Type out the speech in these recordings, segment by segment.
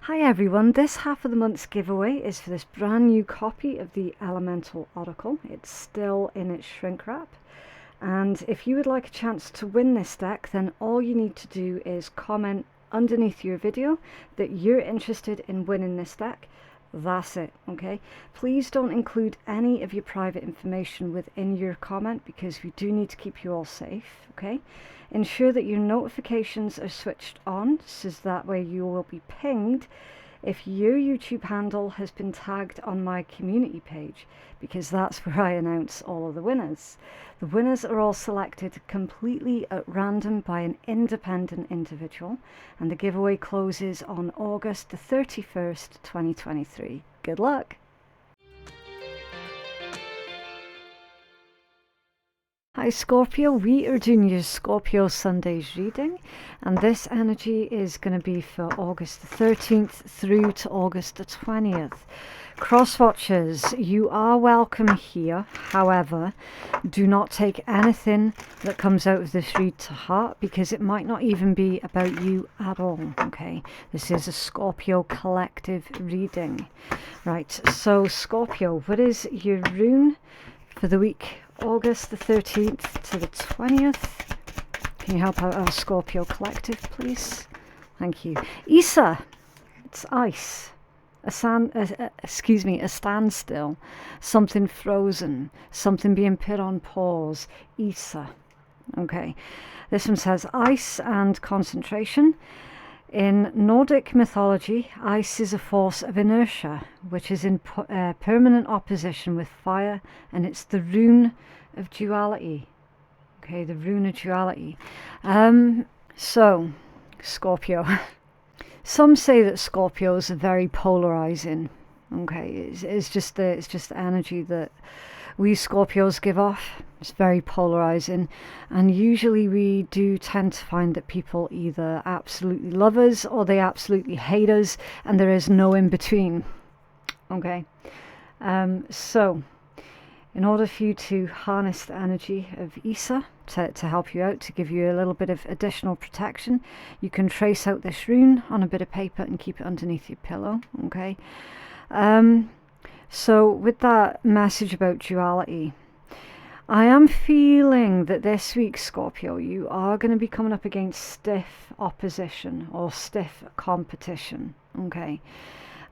Hi everyone, this half of the month's giveaway is for this brand new copy of the Elemental Oracle. It's still in its shrink wrap, and if you would like a chance to win this deck, then all you need to do is comment underneath your video that you're interested in winning this deck. That's it, okay? Please don't include any of your private information within your comment because we do need to keep you all safe, okay? Ensure that your notifications are switched on so that way you will be pinged if your YouTube handle has been tagged on my community page, because that's where I announce all of the winners. The winners are all selected completely at random by an independent individual, and the giveaway closes on August the 31st, 2023. Good luck! Hi Scorpio, we are doing your Scorpio Sunday's reading, and this energy is going to be for August the 13th through to August the 20th. Cross watchers, you are welcome here. However, do not take anything that comes out of this read to heart, because it might not even be about you at all, okay? This is a Scorpio collective reading. Right, so Scorpio, what is your rune for the week August the 13th to the 20th? Can you help out our Scorpio collective, please? Thank you. Issa, it's ice. A standstill, something frozen, something being put on pause. Issa. Okay. This one says ice and concentration. In Nordic mythology, ice is a force of inertia, which is in permanent opposition with fire, and it's the rune of duality. Okay, the rune of duality. So, Scorpio. Some say that Scorpios are very polarizing. Okay, it's just the energy that we Scorpios give off. It's very polarizing, and usually we do tend to find that people either absolutely love us or they absolutely hate us, and there is no in between. Okay, so in order for you to harness the energy of Issa to help you out, to give you a little bit of additional protection, you can trace out this rune on a bit of paper and keep it underneath your pillow. Okay, so with that message about duality, I am feeling that this week, Scorpio, you are going to be coming up against stiff opposition or stiff competition, okay?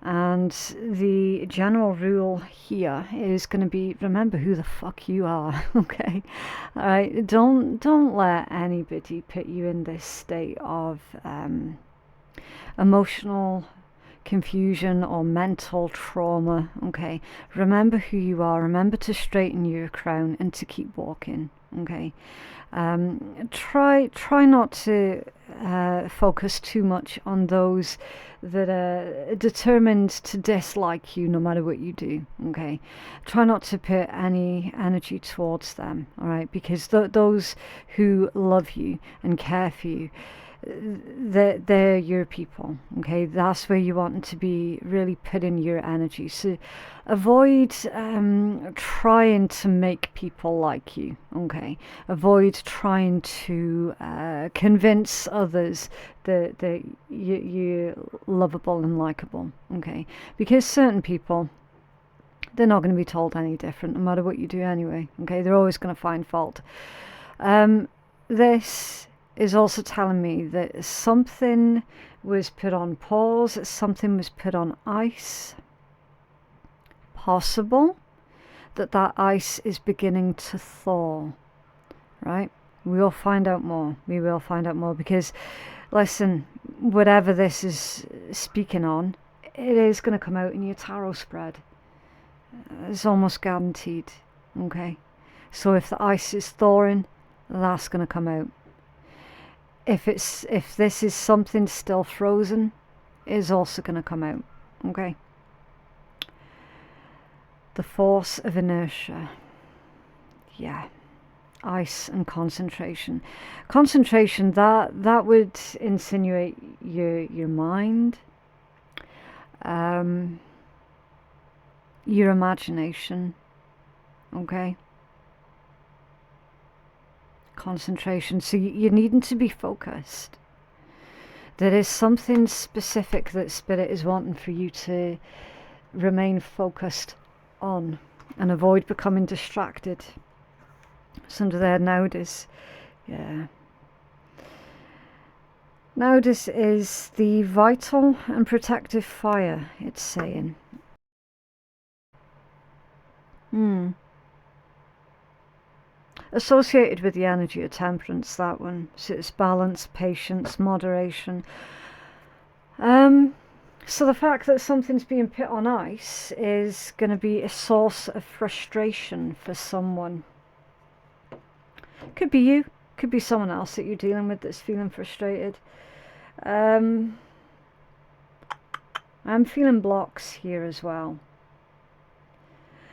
And the general rule here is going to be, remember who the fuck you are, okay? All right, don't let anybody put you in this state of emotional confusion or mental trauma. Okay, remember who you are, remember to straighten your crown and to keep walking. Okay, try not to focus too much on those that are determined to dislike you no matter what you do. Okay, try not to put any energy towards them, all right, because those who love you and care for you, they're your people. Okay, that's where you want to be really putting your energy. So avoid trying to make people like you. Okay, avoid trying to convince others that you're lovable and likable. Okay, because certain people, they're not going to be told any different no matter what you do anyway. Okay, they're always going to find fault. This is also telling me that something was put on pause, something was put on ice. Possible that ice is beginning to thaw, right? We will find out more. We will find out more, because, listen, whatever this is speaking on, it is going to come out in your tarot spread. It's almost guaranteed, okay? So if the ice is thawing, that's going to come out. If this is something still frozen, it is also going to come out. Okay. The force of inertia. Yeah. Ice and concentration. Concentration, that would insinuate your mind, your imagination. Okay. Concentration. So you're needing to be focused. there is something specific that Spirit is wanting for you to remain focused on and avoid becoming distracted. It's under there, nowadays. Yeah. Nowadays is the vital and protective fire, it's saying. Associated with the energy of temperance, that one. So it's balance, patience, moderation. So the fact that something's being put on ice is going to be a source of frustration for someone. Could be you, could be someone else that you're dealing with that's feeling frustrated. I'm feeling blocks here as well.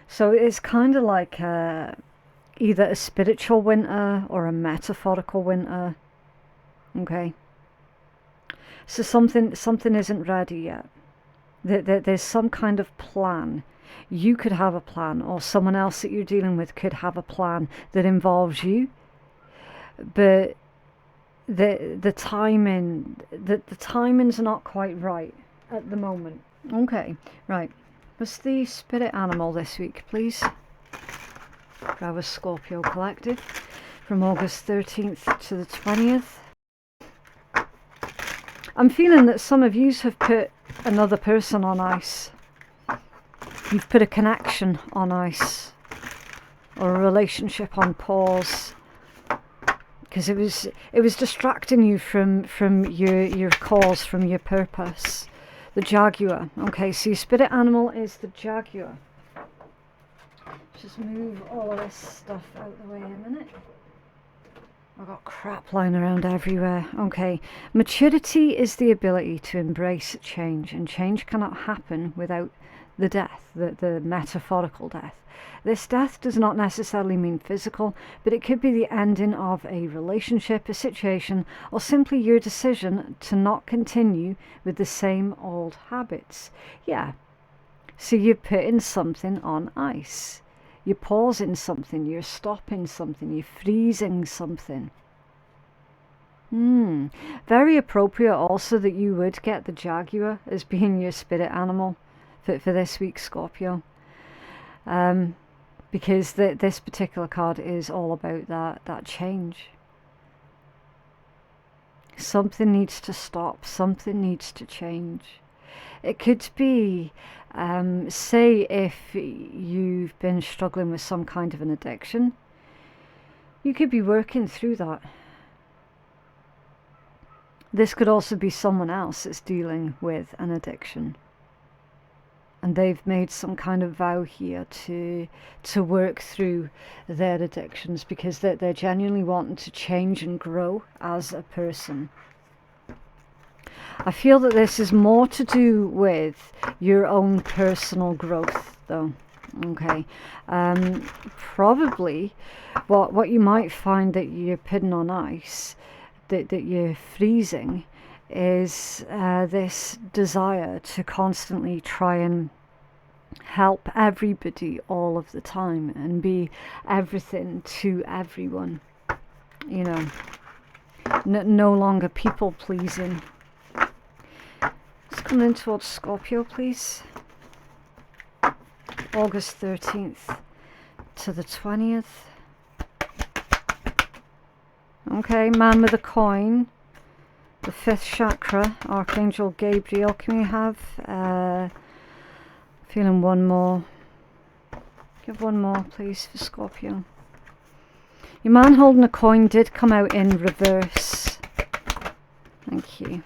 So it's kind of like either a spiritual winter or a metaphorical winter. Okay. So something isn't ready yet. There's some kind of plan. You could have a plan, or someone else that you're dealing with could have a plan that involves you. But the timing's not quite right at the moment. Okay, right. What's the spirit animal this week, please? For our Scorpio collective from August 13th to the 20th. I'm feeling that some of you have put another person on ice. You've put a connection on ice, or a relationship on pause, because it was distracting you from your cause, from your purpose. The Jaguar. Okay, so your spirit animal is the Jaguar. Just move all of this stuff out the way a minute. I've got crap lying around everywhere. Okay, maturity is the ability to embrace change, and change cannot happen without the death, the metaphorical death. This death does not necessarily mean physical, but it could be the ending of a relationship, a situation, or simply your decision to not continue with the same old habits. Yeah, so you're putting something on ice. You're pausing something, you're stopping something, you're freezing something. Very appropriate also that you would get the Jaguar as being your spirit animal for this week, Scorpio. Because this particular card is all about that change. Something needs to stop, something needs to change. It could be, say if you've been struggling with some kind of an addiction, you could be working through that. This could also be someone else that's dealing with an addiction, and they've made some kind of vow here to work through their addictions, because they're genuinely wanting to change and grow as a person. I feel that this is more to do with your own personal growth, though. Okay, probably what you might find that you're putting on ice, that you're freezing, is this desire to constantly try and help everybody all of the time and be everything to everyone. You know, no longer people pleasing. Let's come in towards Scorpio, please. August 13th to the 20th. Okay, man with a coin. The 5th chakra, Archangel Gabriel. Can we have... feeling one more. Give one more, please, for Scorpio. Your man holding a coin did come out in reverse. Thank you.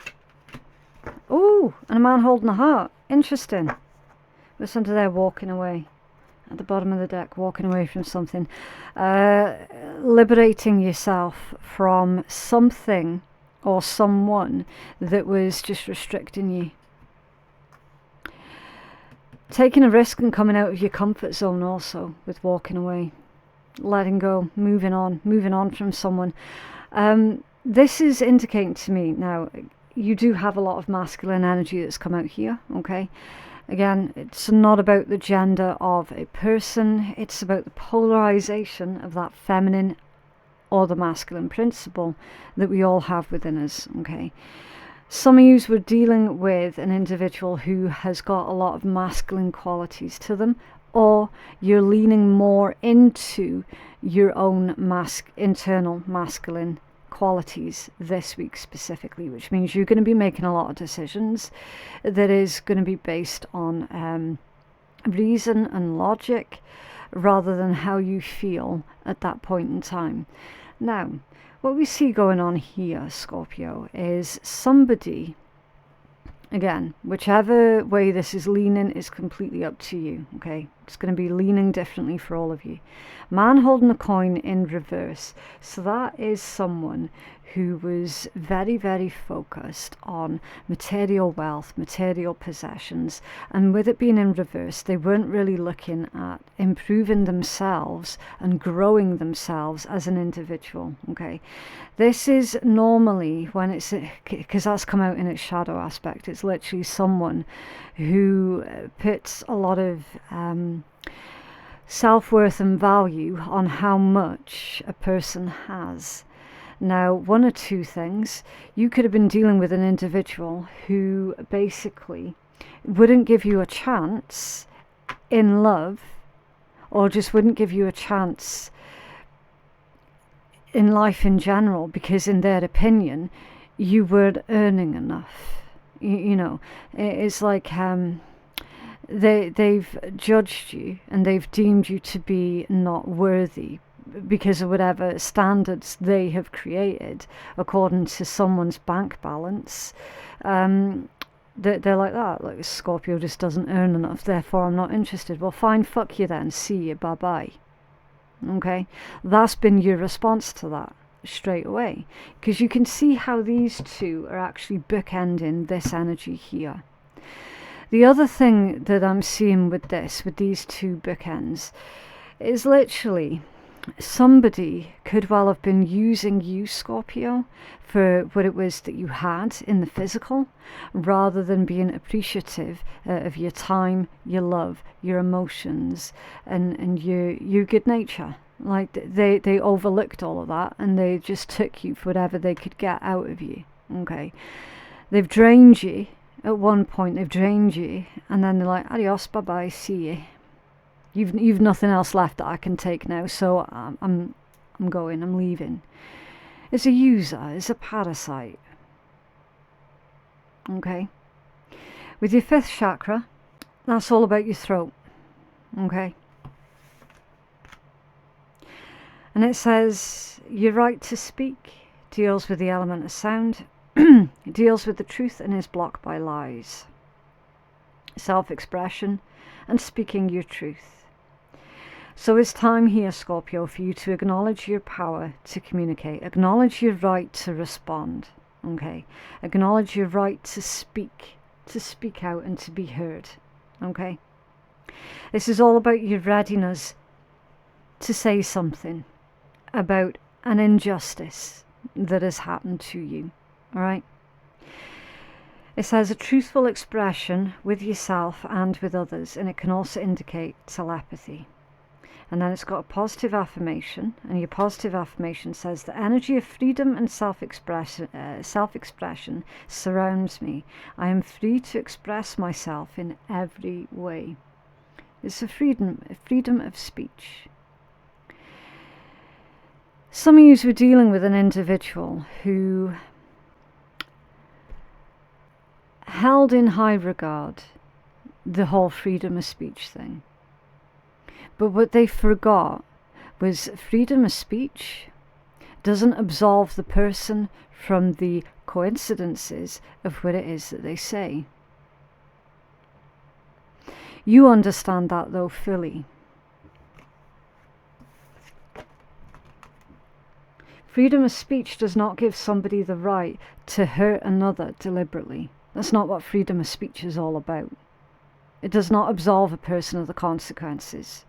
Oh, and a man holding a heart. Interesting. What's under there? Walking away. At the bottom of the deck, walking away from something. Liberating yourself from something or someone that was just restricting you. Taking a risk and coming out of your comfort zone also with walking away. Letting go, moving on from someone. This is indicating to me now, you do have a lot of masculine energy that's come out here, okay? Again, it's not about the gender of a person, it's about the polarization of that feminine or the masculine principle that we all have within us, okay? Some of you were dealing with an individual who has got a lot of masculine qualities to them, or you're leaning more into your own internal masculine qualities this week specifically, which means you're going to be making a lot of decisions that is going to be based on reason and logic rather than how you feel at that point in time. Now, what we see going on here, Scorpio, is somebody, again, whichever way this is leaning is completely up to you, okay? It's going to be leaning differently for all of you. Man holding a coin in reverse. So that is someone who was very, very focused on material wealth, material possessions. And with it being in reverse, they weren't really looking at improving themselves and growing themselves as an individual, okay? This is normally when it's, because that's come out in its shadow aspect, it's literally someone who puts a lot of self-worth and value on how much a person has. Now, one or two things. You could have been dealing with an individual who basically wouldn't give you a chance in love, or just wouldn't give you a chance in life in general, because in their opinion you weren't earning enough. You know, it's like they've judged you and they've deemed you to be not worthy because of whatever standards they have created according to someone's bank balance. They're like that, like Scorpio just doesn't earn enough, therefore I'm not interested. Well, fine, fuck you then, see you, bye bye. Okay, that's been your response to that straight away, because you can see how these two are actually bookending this energy here. The other thing that I'm seeing with these two bookends, is literally somebody could well have been using you, Scorpio, for what it was that you had in the physical, rather than being appreciative of your time, your love, your emotions, and your good nature. Like they overlooked all of that and they just took you for whatever they could get out of you. Okay, they've drained you. At one point they've drained you, and then they're like, adios, bye bye, see you. You've nothing else left that I can take now, so I'm going, I'm leaving. It's a user, it's a parasite. Okay, with your fifth chakra, that's all about your throat. Okay. And it says, your right to speak deals with the element of sound, deals with the truth and is blocked by lies. Self-expression and speaking your truth. So it's time here, Scorpio, for you to acknowledge your power to communicate. Acknowledge your right to respond. Okay. Acknowledge your right to speak out and to be heard. Okay. This is all about your readiness to say something about an injustice that has happened to you. All right. It says a truthful expression with yourself and with others, and it can also indicate telepathy. And then it's got a positive affirmation, and your positive affirmation says the energy of freedom and self-expression surrounds me. I am free to express myself in every way. It's a freedom of speech. Some of you were dealing with an individual who held in high regard the whole freedom of speech thing. But what they forgot was freedom of speech doesn't absolve the person from the coincidences of what it is that they say. You understand that though fully. Freedom of speech does not give somebody the right to hurt another deliberately. That's not what freedom of speech is all about. It does not absolve a person of the consequences.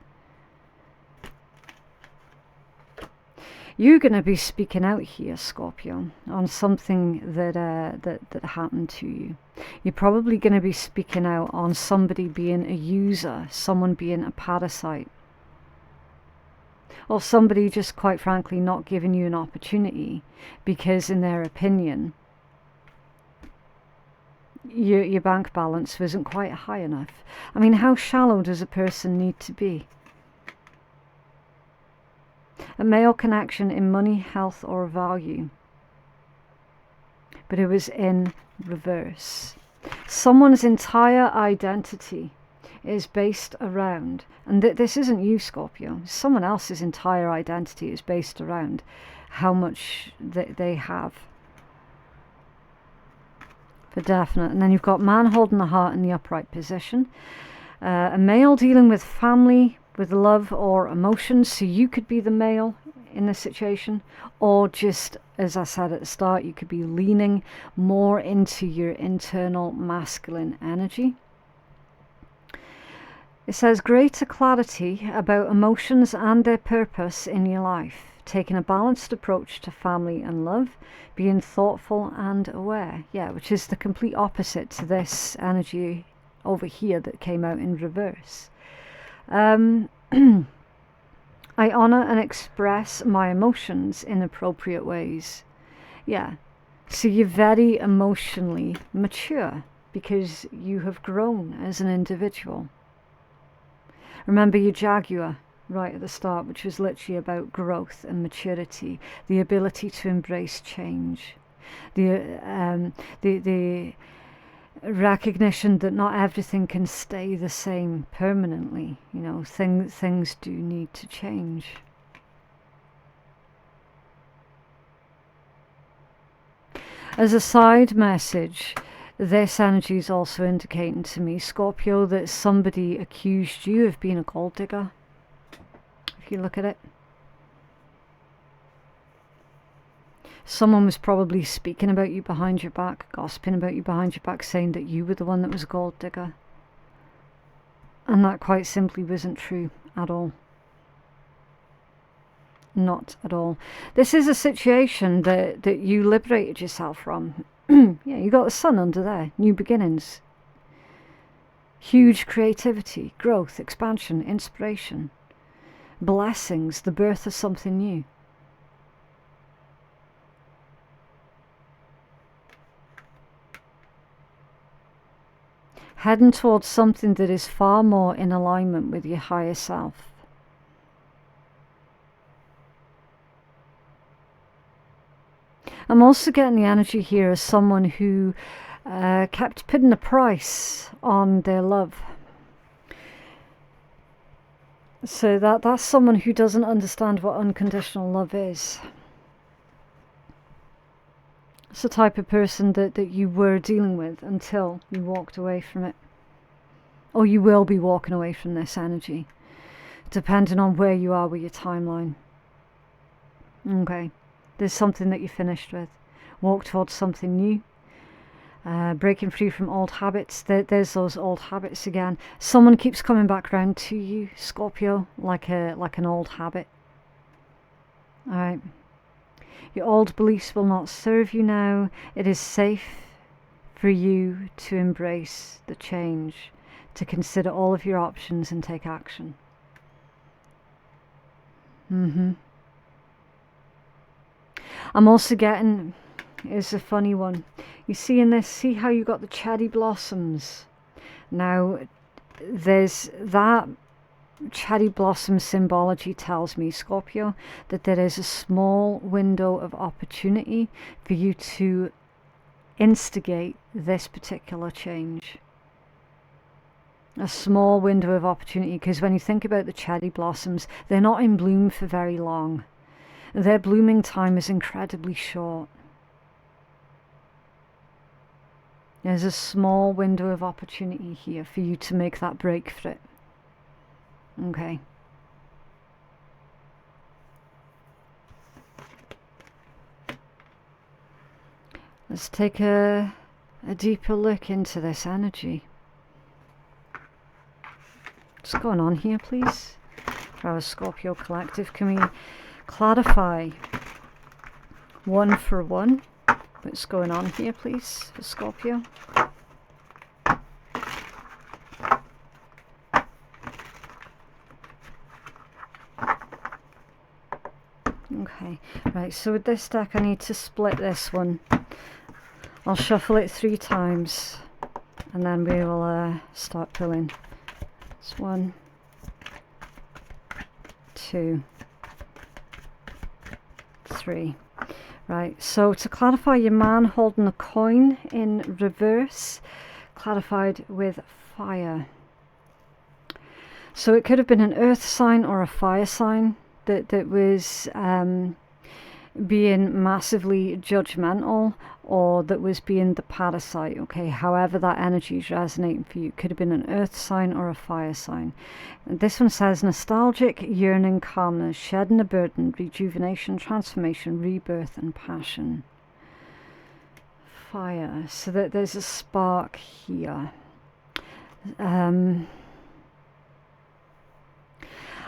You're going to be speaking out here, Scorpio, on something that happened to you. You're probably going to be speaking out on somebody being a user, someone being a parasite. Or somebody just quite frankly not giving you an opportunity because in their opinion your bank balance isn't quite high enough. I mean, how shallow does a person need to be? A male connection in money, health, or value. But it was in reverse. Someone's entire identity is based around, and this isn't you, Scorpio, someone else's entire identity is based around how much they have. For definite. And then you've got man holding the heart in the upright position. A male dealing with family, with love or emotions. So you could be the male in this situation. Or just, as I said at the start, you could be leaning more into your internal masculine energy. It says greater clarity about emotions and their purpose in your life. Taking a balanced approach to family and love, being thoughtful and aware. Yeah, which is the complete opposite to this energy over here that came out in reverse. I honor and express my emotions in appropriate ways. Yeah, so you're very emotionally mature because you have grown as an individual. Remember your Jaguar right at the start, which was literally about growth and maturity, the ability to embrace change, the recognition that not everything can stay the same permanently. You know, things do need to change. As a side message, this energy is also indicating to me, Scorpio, that somebody accused you of being a gold digger. If you look at it, someone was probably speaking about you behind your back, gossiping about you behind your back, saying that you were the one that was a gold digger. And that quite simply wasn't true at all. Not at all. This is a situation that you liberated yourself from. Yeah, you got the sun under there. New beginnings. Huge creativity, growth, expansion, inspiration. Blessings, the birth of something new. Heading towards something that is far more in alignment with your higher self. I'm also getting the energy here as someone who kept putting a price on their love. So that's someone who doesn't understand what unconditional love is. It's the type of person that you were dealing with until you walked away from it. Or you will be walking away from this energy, depending on where you are with your timeline. Okay, there's something that you finished with. Walk towards something new. Breaking free from old habits. There's those old habits again. Someone keeps coming back around to you, Scorpio, like an old habit. Alright. Your old beliefs will not serve you now. It is safe for you to embrace the change, to consider all of your options and take action. I'm also getting... is a funny one. You see in this, see how you got the cherry blossoms? Now, there's that cherry blossom symbology tells me, Scorpio, that there is a small window of opportunity for you to instigate this particular change. A small window of opportunity, because when you think about the cherry blossoms, they're not in bloom for very long. Their blooming time is incredibly short. There's a small window of opportunity here for you to make that break for it. Okay. Let's take a deeper look into this energy. What's going on here, please? For our Scorpio collective, can we clarify one for one what's going on here, please, for Scorpio? Okay, right, so with this deck I need to split this one. I'll shuffle it 3 times. and then we will start pulling. It's 1, 2, 3. Right, so to clarify, your man holding a coin in reverse, clarified with fire. So it could have been an earth sign or a fire sign that was being massively judgmental, or that was being the parasite. Okay, however that energy is resonating for you, could have been an earth sign or a fire sign. And this one says nostalgic, yearning, calmness, shedding a burden, rejuvenation, transformation, rebirth, and passion. Fire, so that there's a spark here.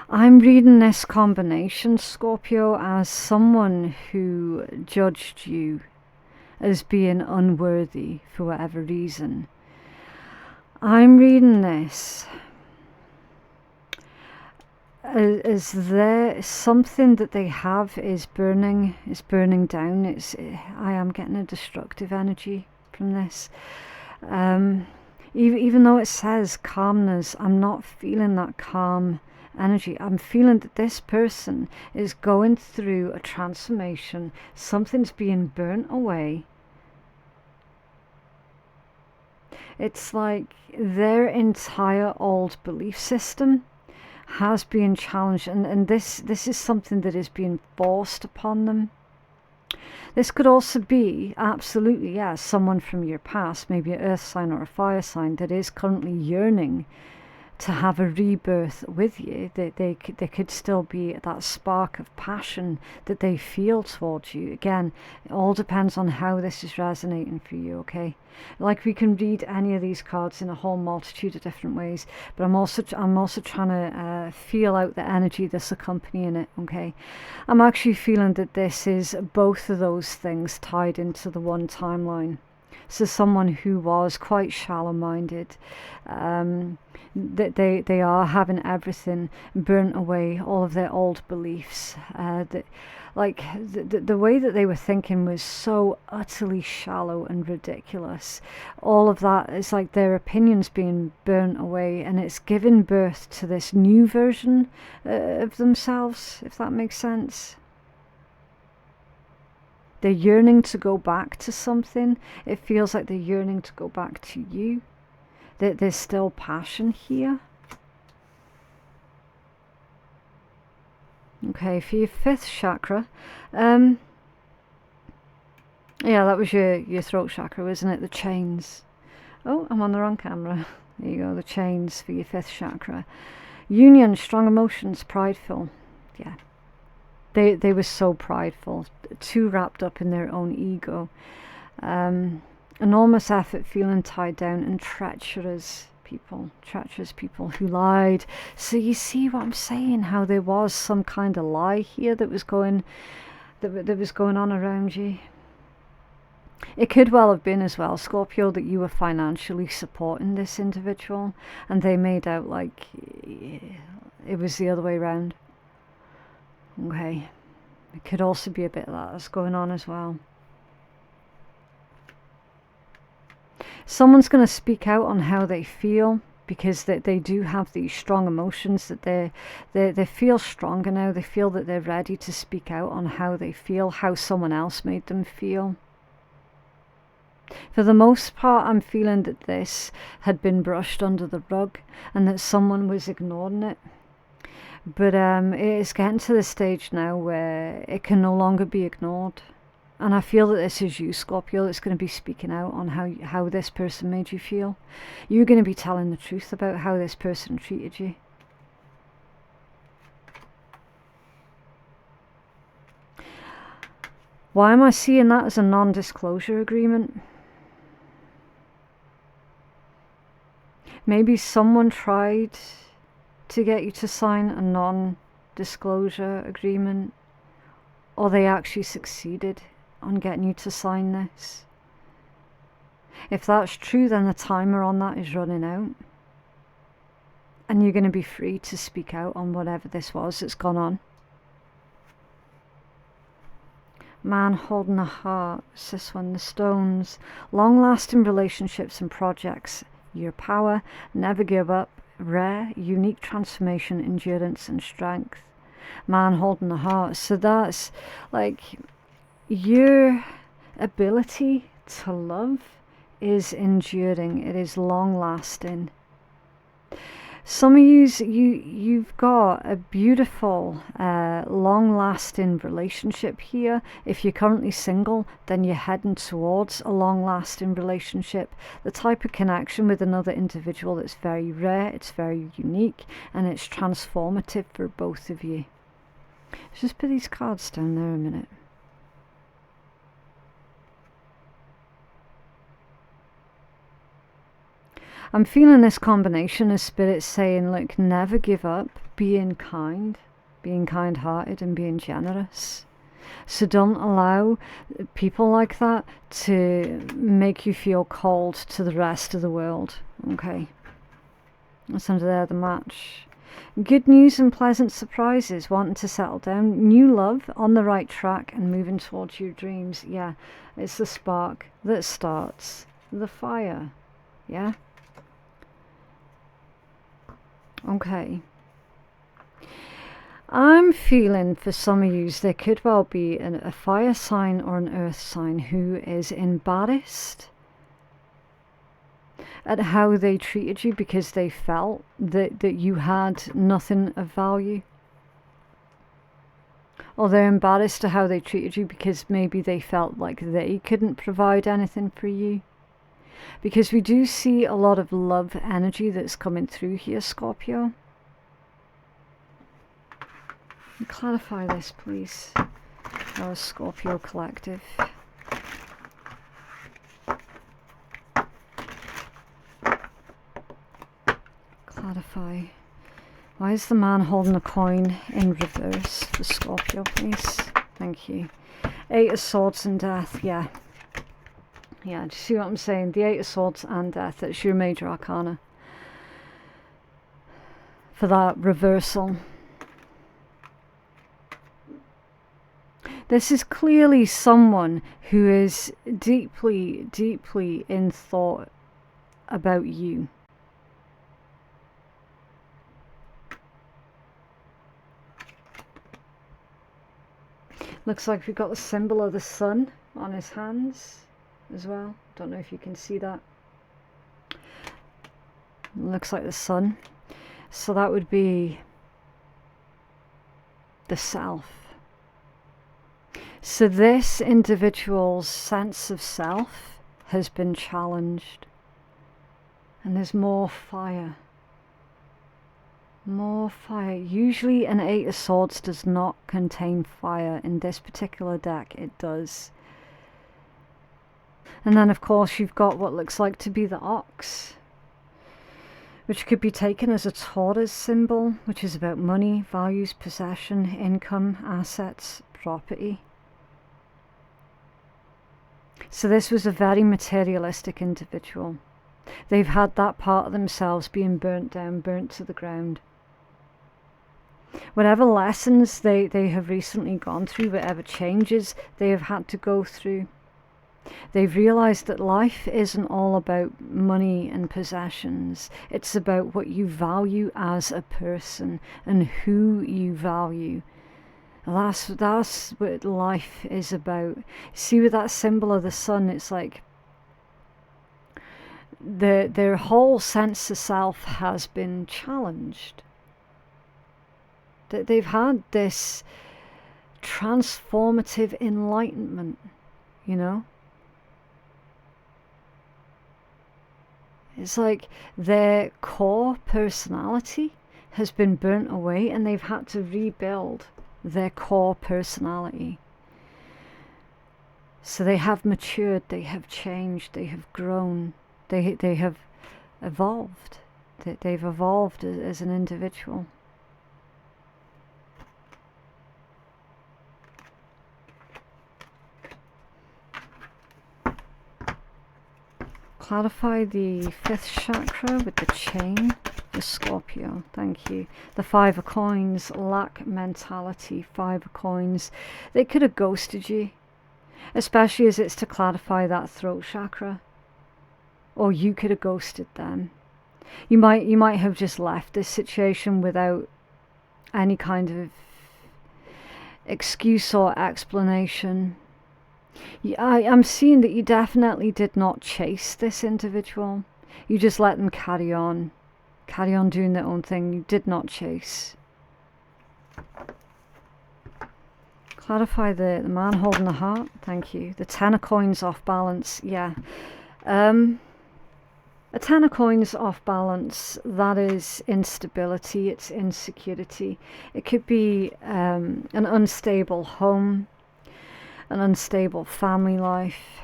I'm reading this combination, Scorpio, as someone who judged you as being unworthy for whatever reason. I'm reading this as there something that they have is burning down. I am getting a destructive energy from this. Even though it says calmness, I'm not feeling that calm energy. I'm feeling that this person is going through a transformation. Something's being burnt away. It's like their entire old belief system has been challenged, and this is something that is being forced upon them. This could also be, absolutely, yes, someone from your past, maybe an earth sign or a fire sign, that is currently yearning to have a rebirth with you. They could still be that spark of passion that they feel towards you. Again, it all depends on how this is resonating for you, okay? Like, we can read any of these cards in a whole multitude of different ways, but I'm also trying to feel out the energy that's accompanying it, okay? I'm actually feeling that this is both of those things tied into the one timeline. So someone who was quite shallow-minded, that they are having everything burnt away, all of their old beliefs. The way that they were thinking was so utterly shallow and ridiculous. All of that is like their opinions being burnt away, and it's giving birth to this new version of themselves, if that makes sense. They're yearning to go back to something. It feels like they're yearning to go back to you. That there's still passion here. Okay, for your 5th chakra, yeah, that was your throat chakra, wasn't it? The chains. Oh, I'm on the wrong camera. There you go, the chains for your 5th chakra. Union, strong emotions, prideful. Yeah. They were so prideful, too wrapped up in their own ego. Enormous effort, feeling tied down, and treacherous people who lied. So you see what I'm saying, how there was some kind of lie here that was going on around you. It could well have been as well, Scorpio, that you were financially supporting this individual and they made out like it was the other way around. Okay, it could also be a bit of that that's going on as well. Someone's going to speak out on how they feel, because they do have these strong emotions, that they feel stronger now. They feel that they're ready to speak out on how they feel, how someone else made them feel. For the most part, I'm feeling that this had been brushed under the rug and that someone was ignoring it. But it is getting to the stage now where it can no longer be ignored. And I feel that this is you, Scorpio, that's going to be speaking out on how this person made you feel. You're going to be telling the truth about how this person treated you. Why am I seeing that as a non-disclosure agreement? Maybe someone tried to get you to sign a non-disclosure agreement, or they actually succeeded on getting you to sign this. If that's true, then the timer on that is running out, and you're going to be free to speak out on whatever this was that's gone on. Man holding a heart, it's this one, the stones. Long-lasting relationships and projects your power, never give up, rare, unique transformation, endurance and strength. Man holding the heart. So that's like your ability to love is enduring. It is long lasting. Some of you've got a beautiful, long-lasting relationship here. If you're currently single, then you're heading towards a long-lasting relationship. The type of connection with another individual that's very rare, it's very unique, and it's transformative for both of you. Let's just put these cards down there a minute. I'm feeling this combination of spirits saying, look, never give up, being kind-hearted and being generous. So don't allow people like that to make you feel cold to the rest of the world. Okay. That's under there, the match. Good news and pleasant surprises, wanting to settle down. New love, on the right track and moving towards your dreams. Yeah, it's the spark that starts the fire. Yeah. Okay. I'm feeling for some of you, there could well be a fire sign or an earth sign who is embarrassed at how they treated you because they felt that you had nothing of value. Or they're embarrassed at how they treated you because maybe they felt like they couldn't provide anything for you. Because we do see a lot of love energy that's coming through here, Scorpio. Clarify this, please. Our Scorpio collective. Clarify. Why is the man holding a coin in reverse for Scorpio, please? Thank you. 8 of Swords and Death, yeah. Yeah, do you see what I'm saying? The 8 of Swords and Death, it's your major arcana. For that reversal. This is clearly someone who is deeply, deeply in thought about you. Looks like we've got the symbol of the sun on his hands as well. Don't know if you can see that. Looks like the sun. So that would be the self. So this individual's sense of self has been challenged. And there's more fire. More fire. Usually an 8 of Swords does not contain fire. In this particular deck it does. And then of course you've got what looks like to be the ox, which could be taken as a Taurus symbol, which is about money, values, possession, income, assets, property. So this was a very materialistic individual. They've had that part of themselves being burnt down, burnt to the ground. Whatever lessons they have recently gone through, whatever changes they have had to go through, they've realized that life isn't all about money and possessions. It's about what you value as a person and who you value. That's what life is about. See, with that symbol of the sun, it's like their whole sense of self has been challenged. That they've had this transformative enlightenment, you know? It's like their core personality has been burnt away and they've had to rebuild their core personality. So they have matured, they have changed, they have grown, they have evolved. They've evolved as an individual. Clarify the 5th chakra with the chain for Scorpio. Thank you. The 5 of coins, lack mentality. 5 of coins. They could have ghosted you, especially as it's to clarify that throat chakra. or you could have ghosted them. You might have just left this situation without any kind of excuse or explanation. I'm seeing that you definitely did not chase this individual. You just let them carry on doing their own thing. You did not chase. Clarify the man holding the heart. Thank you. The 10 of coins off balance. Yeah. A 10 of coins off balance, that is instability, it's insecurity. It could be an unstable home, an unstable family life,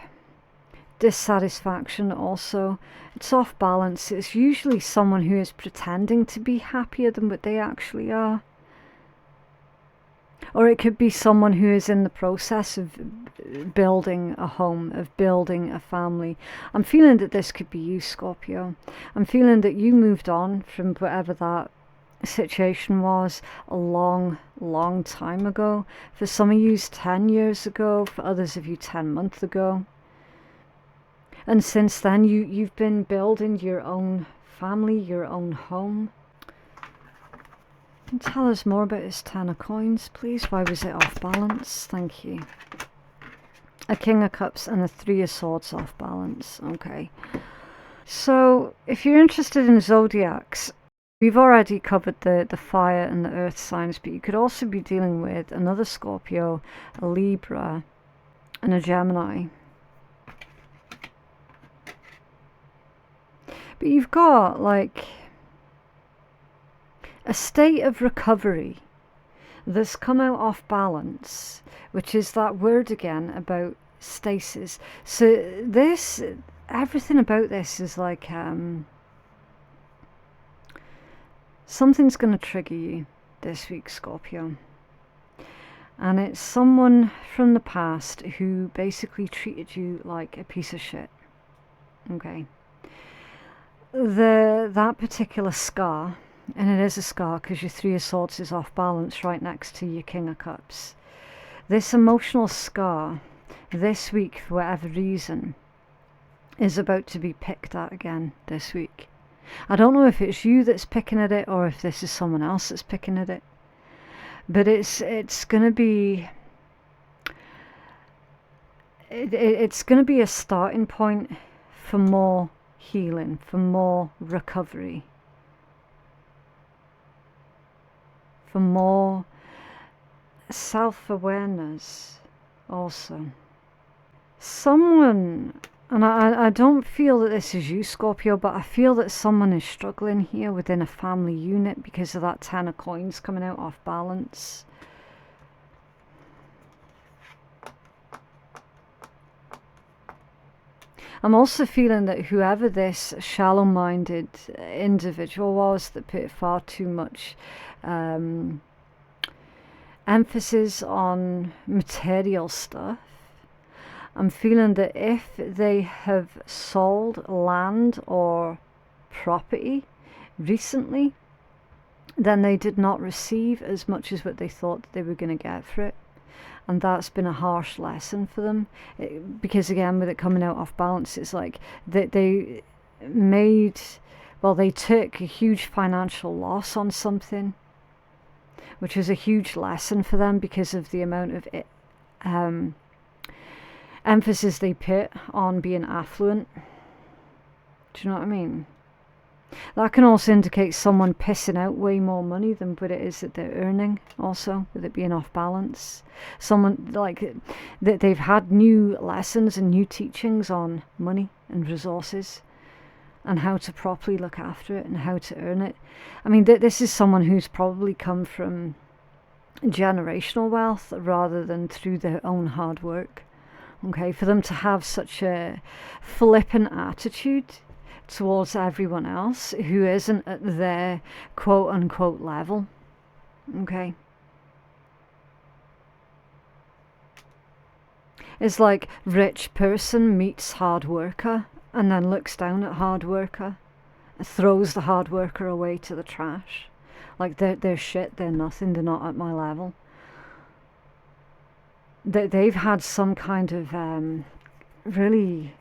dissatisfaction also. It's off balance. It's usually someone who is pretending to be happier than what they actually are. Or it could be someone who is in the process of building a home, of building a family. I'm feeling that this could be you, Scorpio. I'm feeling that you moved on from whatever that situation was a long time ago. For some of you, 10 years ago. For others of you, 10 months ago. And since then, you've been building your own family, your own home. Tell us more about this 10 of coins, please. Why was it off balance? Thank you. A King of Cups and a 3 of Swords off balance. Okay. So, if you're interested in zodiacs, we've already covered the fire and the earth signs, but you could also be dealing with another Scorpio, a Libra, and a Gemini. But you've got, like, a state of recovery that's come out off balance, which is that word again about stasis. So everything about this is like something's going to trigger you this week, Scorpio. And it's someone from the past who basically treated you like a piece of shit. Okay. That particular scar, and it is a scar because your 3 of Swords is off balance right next to your King of Cups. This emotional scar, this week, for whatever reason, is about to be picked at again this week. I don't know if it's you that's picking at it or if this is someone else that's picking at it. But it's going to be... It's going to be a starting point for more healing, for more recovery. For more self-awareness also. Someone, and I don't feel that this is you, Scorpio, but I feel that someone is struggling here within a family unit because of that 10 of coins coming out off balance. I'm also feeling that whoever this shallow-minded individual was that put far too much emphasis on material stuff, I'm feeling that if they have sold land or property recently, then they did not receive as much as what they thought that they were going to get for it. And that's been a harsh lesson for them. Because again, with it coming out off balance, it's like they took a huge financial loss on something, which was a huge lesson for them because of the amount of emphasis they put on being affluent. Do you know what I mean? That can also indicate someone pissing out way more money than what it is that they're earning also, with it being off balance. Someone like that, they've had new lessons and new teachings on money and resources and how to properly look after it and how to earn it. I mean, this is someone who's probably come from generational wealth rather than through their own hard work. Okay, for them to have such a flippant attitude towards everyone else who isn't at their quote-unquote level. Okay. It's like rich person meets hard worker and then looks down at hard worker and throws the hard worker away to the trash. Like they're shit, they're nothing, they're not at my level. They've had some kind of really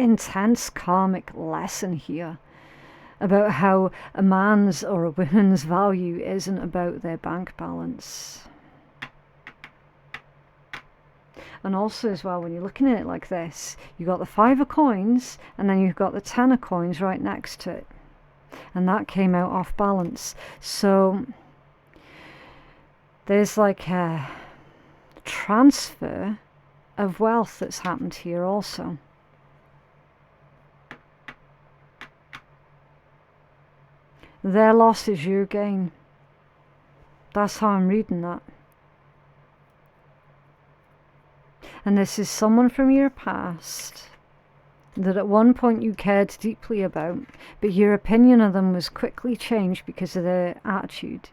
intense karmic lesson here about how a man's or a woman's value isn't about their bank balance. And also as well, when you're looking at it like this, you've got the 5 of coins and then you've got the 10 of coins right next to it. And that came out off balance. So there's like a transfer of wealth that's happened here also. Their loss is your gain. That's how I'm reading that. And this is someone from your past that at one point you cared deeply about, but your opinion of them was quickly changed because of their attitude.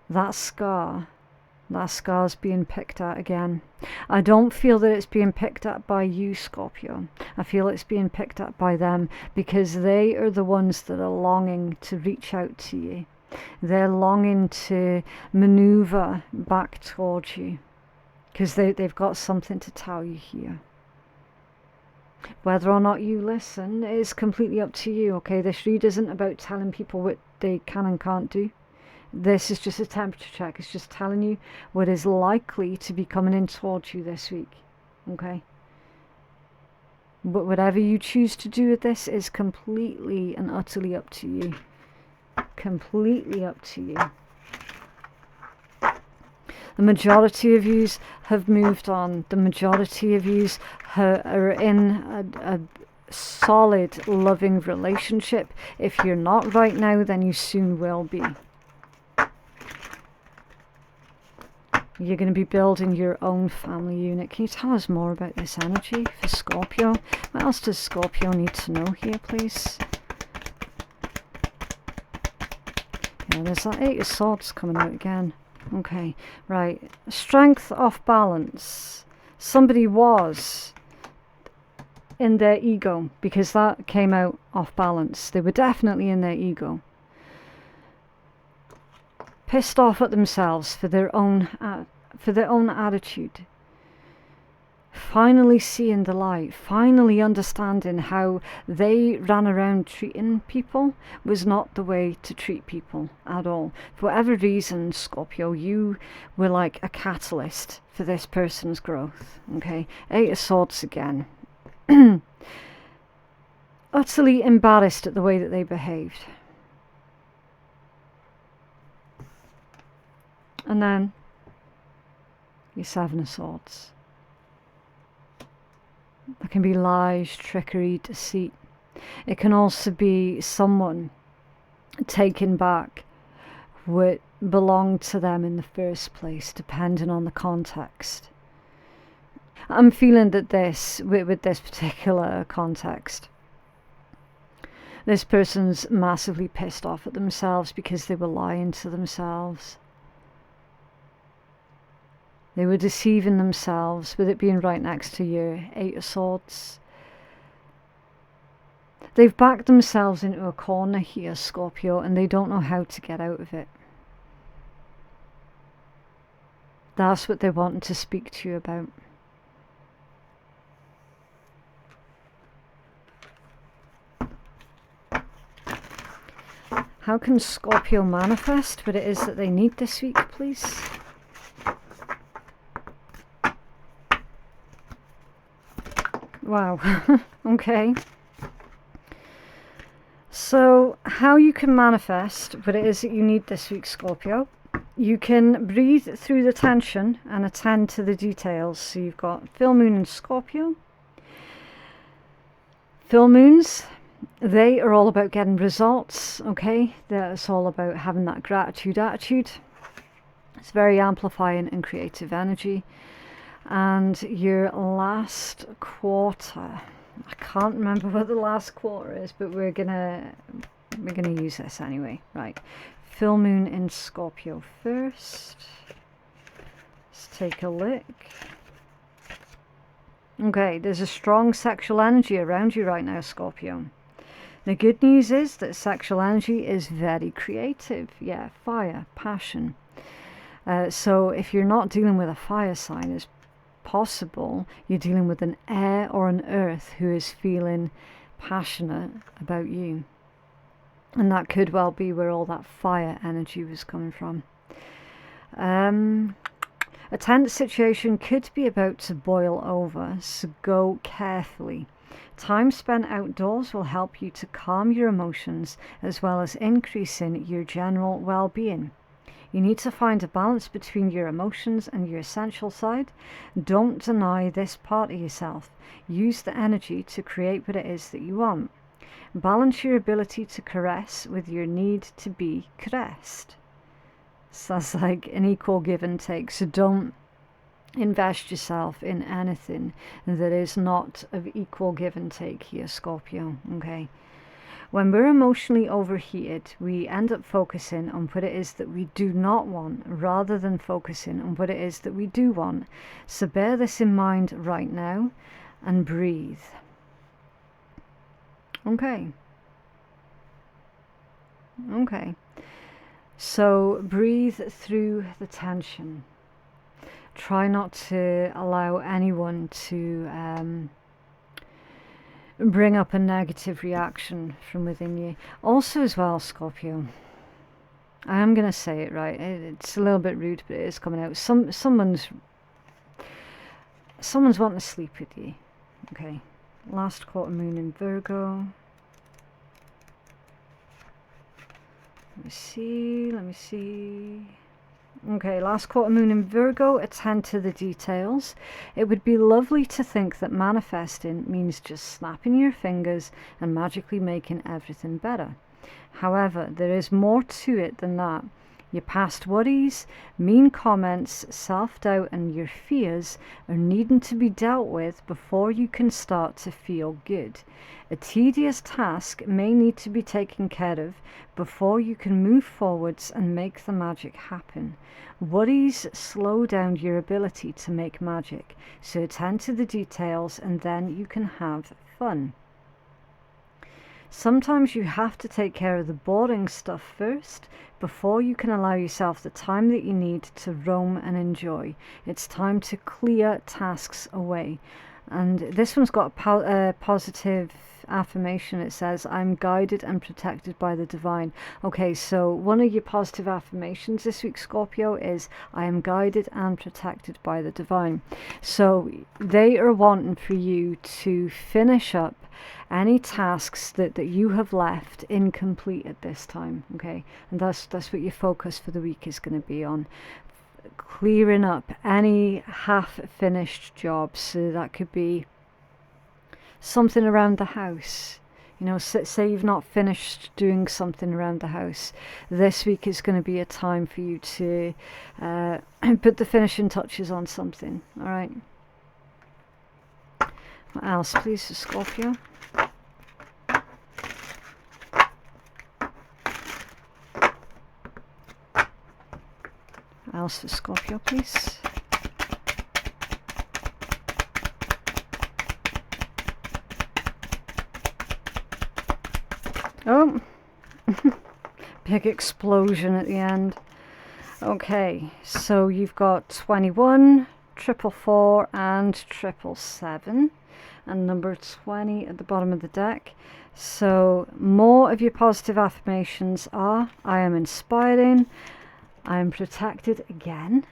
That's scar's being picked at again. I don't feel that it's being picked at by you, Scorpio. I feel it's being picked at by them because they are the ones that are longing to reach out to you. They're longing to maneuver back towards you because they've got something to tell you here. Whether or not you listen is completely up to you, okay? This read isn't about telling people what they can and can't do. This is just a temperature check. It's just telling you what is likely to be coming in towards you this week, okay? But whatever you choose to do with this is completely and utterly up to you. Completely up to you. The majority of yous have moved on. The majority of yous are in a solid, loving relationship. If you're not right now, then you soon will be. You're going to be building your own family unit. Can you tell us more about this energy for Scorpio? What else does Scorpio need to know here, please? Yeah, there's that 8 of Swords coming out again. Okay, right. Strength off balance. Somebody was in their ego because that came out off balance. They were definitely in their ego. Pissed off at themselves for their own attitude. Finally seeing the light, finally understanding how they ran around treating people was not the way to treat people at all. For whatever reason, Scorpio, you were like a catalyst for this person's growth. Okay, 8 of Swords again. Utterly embarrassed at the way that they behaved. And then your 7 of Swords. There can be lies, trickery, deceit. It can also be someone taking back what belonged to them in the first place, depending on the context. I'm feeling that with this particular context, this person's massively pissed off at themselves because they were lying to themselves. They were deceiving themselves with it being right next to your 8 of Swords. They've backed themselves into a corner here, Scorpio, and they don't know how to get out of it. That's what they're wanting to speak to you about. How can Scorpio manifest what it is that they need this week, please? Wow. Okay. So, how you can manifest what it is that you need this week, Scorpio. You can breathe through the tension and attend to the details. So you've got full moon in Scorpio. Full moons, they are all about getting results, okay? That's all about having that gratitude attitude. It's very amplifying and creative energy. And your last quarter, I can't remember what the last quarter is, but we're gonna use this anyway. Right, full moon in Scorpio first. Let's take a look. Okay, there's a strong sexual energy around you right now, Scorpio. The good news is that sexual energy is very creative. Yeah, fire, passion. So if you're not dealing with a fire sign, it's possible you're dealing with an air or an earth who is feeling passionate about you. And that could well be where all that fire energy was coming from. A tense situation could be about to boil over, so go carefully. Time spent outdoors will help you to calm your emotions as well as increasing your general well-being. You need to find a balance between your emotions and your essential side. Don't deny this part of yourself. Use the energy to create what it is that you want. Balance your ability to caress with your need to be caressed. So that's like an equal give and take. So don't invest yourself in anything that is not of equal give and take here, Scorpio. Okay. When we're emotionally overheated, we end up focusing on what it is that we do not want rather than focusing on what it is that we do want. So bear this in mind right now and breathe. Okay. Okay. So breathe through the tension. Try not to allow anyone to bring up a negative reaction from within you. Also as well, Scorpio, I am going to say it right. It's a little bit rude, but it is coming out. Someone's wanting to sleep with you. Okay. Last quarter moon in Virgo. Let me see. Okay, last quarter moon in Virgo, attend to the details. It would be lovely to think that manifesting means just snapping your fingers and magically making everything better. However, there is more to it than that. Your past worries, mean comments, self-doubt and your fears are needing to be dealt with before you can start to feel good. A tedious task may need to be taken care of before you can move forwards and make the magic happen. Worries slow down your ability to make magic, so attend to the details and then you can have fun. Sometimes you have to take care of the boring stuff first before you can allow yourself the time that you need to roam and enjoy. It's time to clear tasks away. And this one's got a positive affirmation. It says, I'm guided and protected by the divine. Okay, so one of your positive affirmations this week, Scorpio, is I am guided and protected by the divine. So they are wanting for you to finish up any tasks that you have left incomplete at this time. Okay, and that's what your focus for the week is going to be on. Clearing up any half-finished jobs. So that could be something around the house. You know, say you've not finished doing something around the house. This week is going to be a time for you to put the finishing touches on something. All right. What else, please, Scorpio? What else for Scorpio, please? Oh, big explosion at the end. Okay, so you've got 21, 444 and 777 and number 20 at the bottom of the deck. So more of your positive affirmations are, I am inspiring, I am protected again,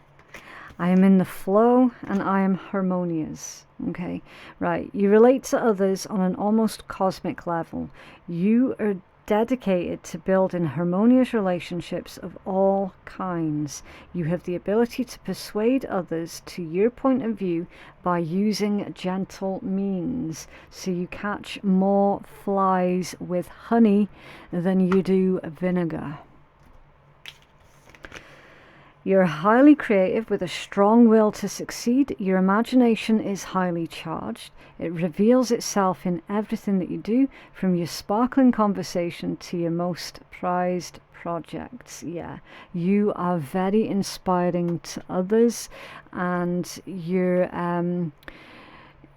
I am in the flow, and I am harmonious. Okay, right. You relate to others on an almost cosmic level. You are dedicated to building harmonious relationships of all kinds. You have the ability to persuade others to your point of view by using gentle means. So you catch more flies with honey than you do vinegar. You're highly creative with a strong will to succeed. Your imagination is highly charged. It reveals itself in everything that you do, from your sparkling conversation to your most prized projects. Yeah, you are very inspiring to others, and your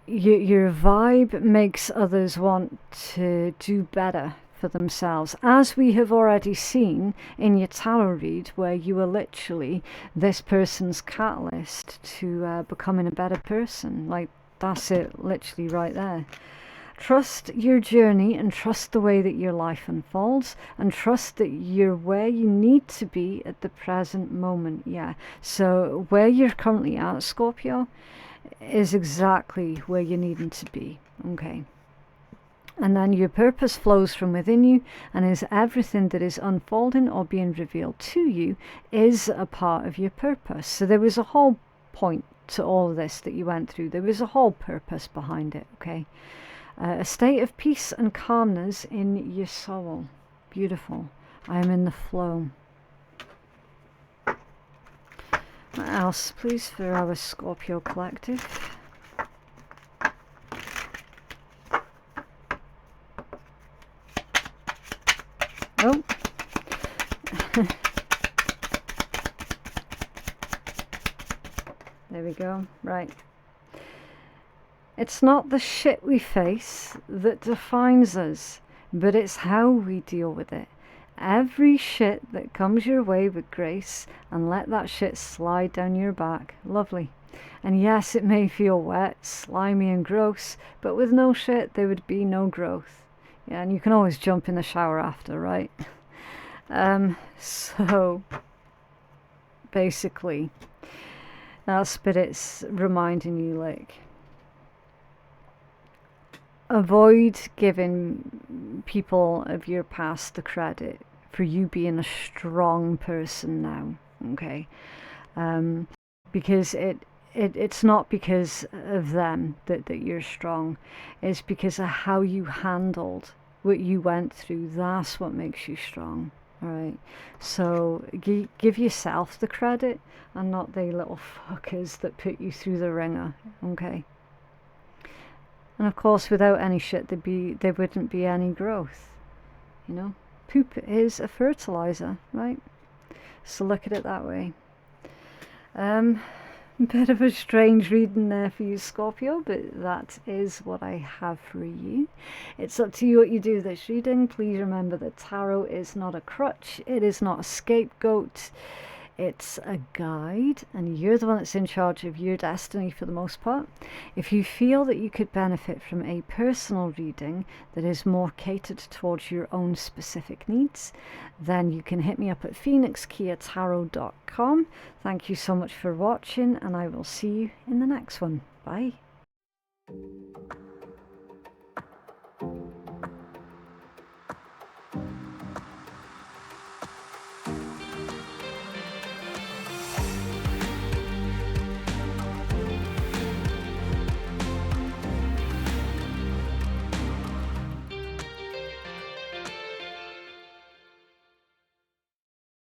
vibe makes others want to do better for for themselves, as we have already seen in your tarot read, where you are literally this person's catalyst to becoming a better person. Like, that's it, literally right there. Trust your journey and trust the way that your life unfolds, and trust that you're where you need to be at the present moment. Yeah, so where you're currently at, Scorpio, is exactly where you're needing to be. Okay. And then your purpose flows from within you, and is everything that is unfolding or being revealed to you is a part of your purpose. So there was a whole point to all of this that you went through. There was a whole purpose behind it. Okay. A state of peace and calmness in your soul. Beautiful. I am in the flow. What else, please, for our Scorpio collective? Oh. There we go. Right. It's not the shit we face that defines us, but it's how we deal with it. Every shit that comes your way with grace, and let that shit slide down your back. Lovely. And yes, it may feel wet, slimy and gross, but with no shit there would be no growth. Yeah, and you can always jump in the shower after, right? So basically, that spirit's reminding you, like, avoid giving people of your past the credit for you being a strong person now, okay? Because it's not because of them that you're strong. It's because of how you handled what you went through. That's what makes you strong, all right? So give yourself the credit and not the little fuckers that put you through the ringer, okay? And of course, without any shit, there wouldn't be any growth. You know, poop is a fertilizer, right? So look at it that way. Bit of a strange reading there for you, Scorpio, but that is what I have for you. It's up to you what you do with this reading. Please remember that tarot is not a crutch. It is not a scapegoat. It's a guide, and you're the one that's in charge of your destiny for the most part. If you feel that you could benefit from a personal reading that is more catered towards your own specific needs, then you can hit me up at phoenixkeiatarot.com. Thank you so much for watching, and I will see you in the next one. Bye.